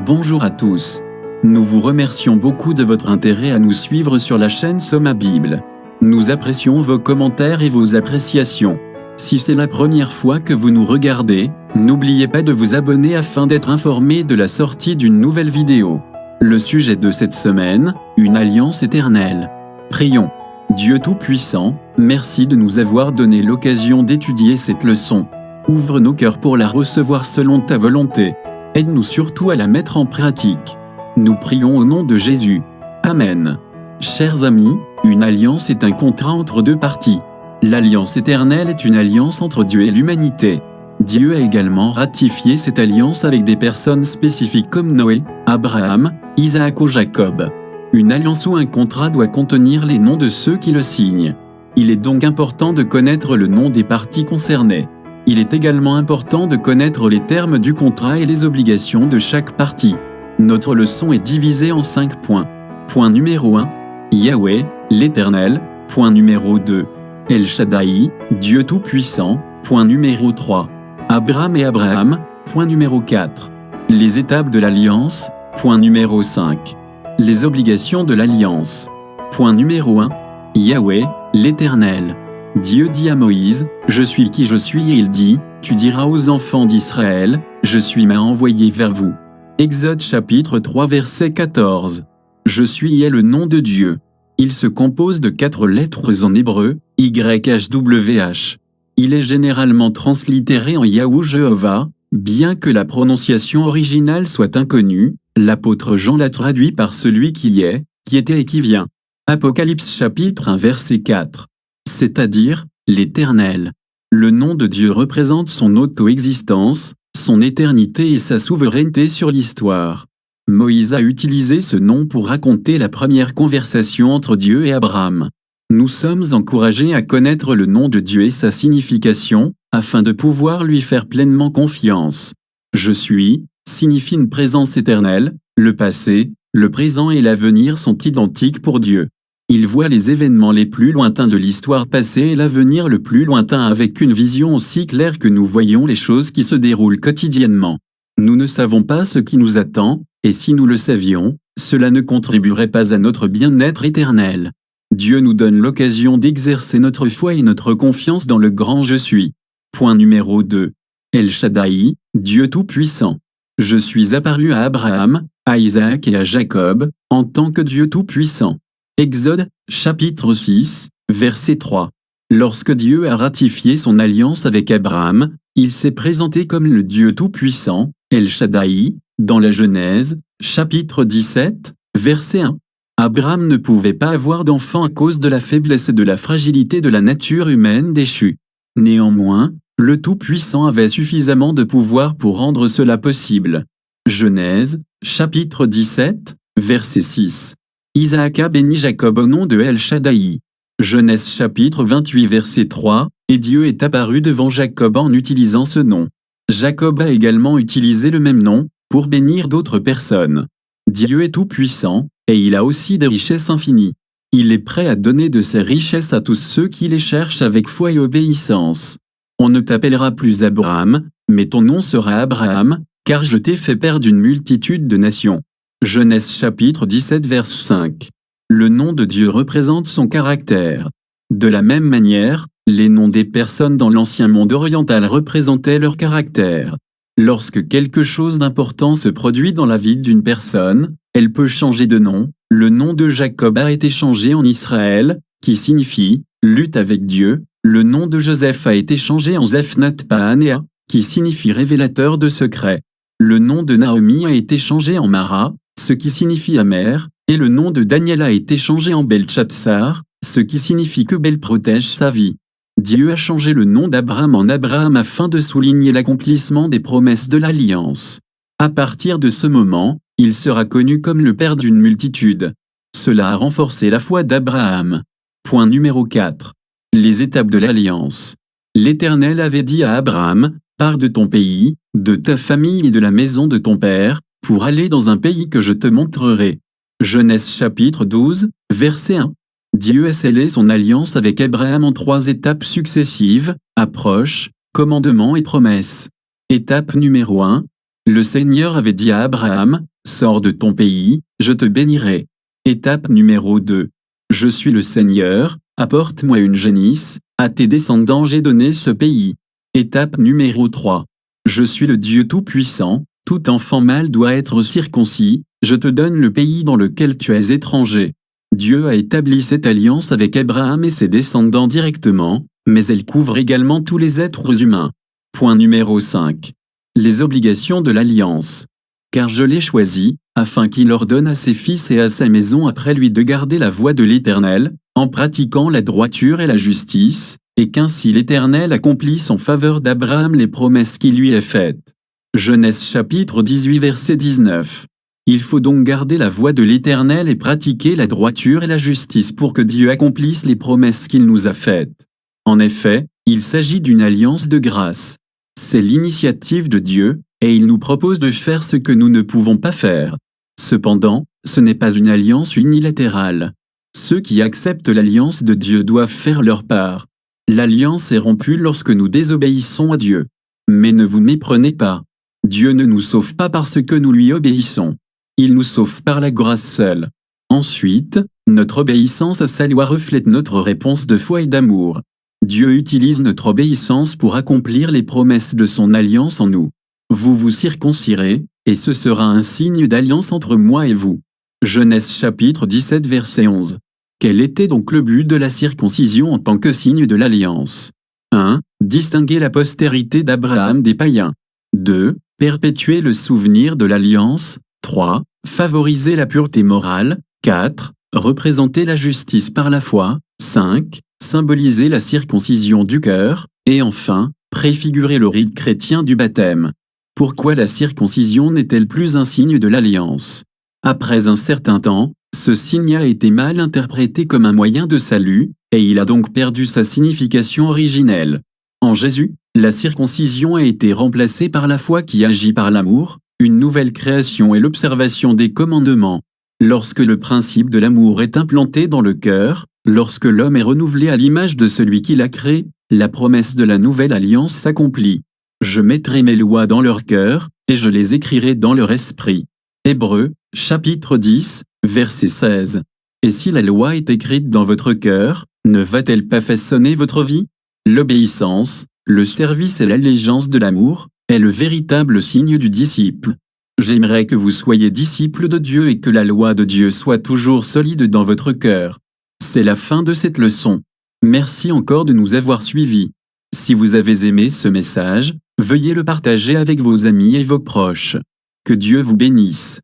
Bonjour à tous. Nous vous remercions beaucoup de votre intérêt à nous suivre sur la chaîne Soma Bible. Nous apprécions vos commentaires et vos appréciations. Si c'est la première fois que vous nous regardez, n'oubliez pas de vous abonner afin d'être informé de la sortie d'une nouvelle vidéo. Le sujet de cette semaine, une alliance éternelle. Prions. Dieu Tout-Puissant, merci de nous avoir donné l'occasion d'étudier cette leçon. Ouvre nos cœurs pour la recevoir selon ta volonté. Aide-nous surtout à la mettre en pratique. Nous prions au nom de Jésus. Amen. Chers amis, une alliance est un contrat entre deux parties. L'alliance éternelle est une alliance entre Dieu et l'humanité. Dieu a également ratifié cette alliance avec des personnes spécifiques comme Noé, Abraham, Isaac ou Jacob. Une alliance ou un contrat doit contenir les noms de ceux qui le signent. Il est donc important de connaître le nom des parties concernées. Il est également important de connaître les termes du contrat et les obligations de chaque partie. Notre leçon est divisée en 5 points. Point numéro 1, Yahweh, l'Éternel. Point numéro 2, El Shaddai, Dieu Tout-Puissant. Point numéro 3, Abraham et Abraham. Point numéro 4, les étapes de l'alliance. Point numéro 5, les obligations de l'alliance. Point numéro 1, Yahweh, l'Éternel. Dieu dit à Moïse, « Je suis qui je suis » et il dit, « Tu diras aux enfants d'Israël, je suis m'a envoyé vers vous. » Exode chapitre 3 verset 14. « Je suis est le nom de Dieu. » Il se compose de 4 lettres en hébreu, YHWH. Il est généralement translittéré en Yahou Jéhovah, bien que la prononciation originale soit inconnue, l'apôtre Jean l'a traduit par celui qui est, qui était et qui vient. Apocalypse chapitre 1 verset 4. C'est-à-dire, l'Éternel. Le nom de Dieu représente son auto-existence, son éternité et sa souveraineté sur l'histoire. Moïse a utilisé ce nom pour raconter la première conversation entre Dieu et Abraham. Nous sommes encouragés à connaître le nom de Dieu et sa signification, afin de pouvoir lui faire pleinement confiance. Je suis signifie une présence éternelle, le passé, le présent et l'avenir sont identiques pour Dieu. Il voit les événements les plus lointains de l'histoire passée et l'avenir le plus lointain avec une vision aussi claire que nous voyons les choses qui se déroulent quotidiennement. Nous ne savons pas ce qui nous attend, et si nous le savions, cela ne contribuerait pas à notre bien-être éternel. Dieu nous donne l'occasion d'exercer notre foi et notre confiance dans le grand Je suis. Point numéro 2. El Shaddai, Dieu Tout-Puissant. Je suis apparu à Abraham, à Isaac et à Jacob, en tant que Dieu Tout-Puissant. Exode, chapitre 6, verset 3. Lorsque Dieu a ratifié son alliance avec Abraham, il s'est présenté comme le Dieu Tout-Puissant, El Shaddai, dans la Genèse, chapitre 17, verset 1. Abraham ne pouvait pas avoir d'enfant à cause de la faiblesse et de la fragilité de la nature humaine déchue. Néanmoins, le Tout-Puissant avait suffisamment de pouvoir pour rendre cela possible. Genèse, chapitre 17, verset 6. Isaac a béni Jacob au nom de El Shaddai. Genèse chapitre 28 verset 3, et Dieu est apparu devant Jacob en utilisant ce nom. Jacob a également utilisé le même nom, pour bénir d'autres personnes. Dieu est tout-puissant, et il a aussi des richesses infinies. Il est prêt à donner de ses richesses à tous ceux qui les cherchent avec foi et obéissance. On ne t'appellera plus Abraham, mais ton nom sera Abraham, car je t'ai fait père d'une multitude de nations. Genèse chapitre 17 verset 5. Le nom de Dieu représente son caractère. De la même manière, les noms des personnes dans l'ancien monde oriental représentaient leur caractère. Lorsque quelque chose d'important se produit dans la vie d'une personne, elle peut changer de nom. Le nom de Jacob a été changé en Israël, qui signifie « lutte avec Dieu ». Le nom de Joseph a été changé en Zephnath Paanéa, qui signifie « révélateur de secrets ». Le nom de Naomi a été changé en Mara, ce qui signifie amère, et le nom de Daniel a été changé en Belchatsar, ce qui signifie que Bel protège sa vie. Dieu a changé le nom d'Abraham en Abraham afin de souligner l'accomplissement des promesses de l'alliance. À partir de ce moment, il sera connu comme le père d'une multitude. Cela a renforcé la foi d'Abraham. Point numéro 4. Les étapes de l'alliance. L'Éternel avait dit à Abraham, « Pars de ton pays, de ta famille et de la maison de ton père, pour aller dans un pays que je te montrerai. » Genèse chapitre 12, verset 1. Dieu a scellé son alliance avec Abraham en 3 étapes successives, approche, commandement et promesse. Étape numéro 1. Le Seigneur avait dit à Abraham, « Sors de ton pays, je te bénirai. » Étape numéro 2. Je suis le Seigneur, apporte-moi une génisse, à tes descendants j'ai donné ce pays. Étape numéro 3. Je suis le Dieu Tout-Puissant, tout enfant mâle doit être circoncis, je te donne le pays dans lequel tu es étranger. Dieu a établi cette alliance avec Abraham et ses descendants directement, mais elle couvre également tous les êtres humains. Point numéro 5. Les obligations de l'alliance. Car je l'ai choisi, afin qu'il ordonne à ses fils et à sa maison après lui de garder la voie de l'Éternel, en pratiquant la droiture et la justice, et qu'ainsi l'Éternel accomplisse en faveur d'Abraham les promesses qui lui est faites. Genèse chapitre 18 verset 19. Il faut donc garder la voie de l'Éternel et pratiquer la droiture et la justice pour que Dieu accomplisse les promesses qu'il nous a faites. En effet, il s'agit d'une alliance de grâce. C'est l'initiative de Dieu, et il nous propose de faire ce que nous ne pouvons pas faire. Cependant, ce n'est pas une alliance unilatérale. Ceux qui acceptent l'alliance de Dieu doivent faire leur part. L'alliance est rompue lorsque nous désobéissons à Dieu. Mais ne vous méprenez pas. Dieu ne nous sauve pas parce que nous lui obéissons. Il nous sauve par la grâce seule. Ensuite, notre obéissance à sa loi reflète notre réponse de foi et d'amour. Dieu utilise notre obéissance pour accomplir les promesses de son alliance en nous. Vous vous circoncirez, et ce sera un signe d'alliance entre moi et vous. Genèse chapitre 17 verset 11. Quel était donc le but de la circoncision en tant que signe de l'alliance? 1. Distinguer la postérité d'Abraham des païens. 2. Perpétuer le souvenir de l'alliance. 3. Favoriser la pureté morale. 4. Représenter la justice par la foi. 5. Symboliser la circoncision du cœur. Et enfin, préfigurer le rite chrétien du baptême. Pourquoi la circoncision n'est-elle plus un signe de l'alliance? Après un certain temps, ce signe a été mal interprété comme un moyen de salut, et il a donc perdu sa signification originelle. En Jésus, la circoncision a été remplacée par la foi qui agit par l'amour, une nouvelle création et l'observation des commandements. Lorsque le principe de l'amour est implanté dans le cœur, lorsque l'homme est renouvelé à l'image de celui qui l'a créé, la promesse de la nouvelle alliance s'accomplit. Je mettrai mes lois dans leur cœur, et je les écrirai dans leur esprit. Hébreux, chapitre 10, verset 16. Et si la loi est écrite dans votre cœur, ne va-t-elle pas façonner votre vie? L'obéissance, le service et l'allégeance de l'amour, est le véritable signe du disciple. J'aimerais que vous soyez disciples de Dieu et que la loi de Dieu soit toujours solide dans votre cœur. C'est la fin de cette leçon. Merci encore de nous avoir suivis. Si vous avez aimé ce message, veuillez le partager avec vos amis et vos proches. Que Dieu vous bénisse.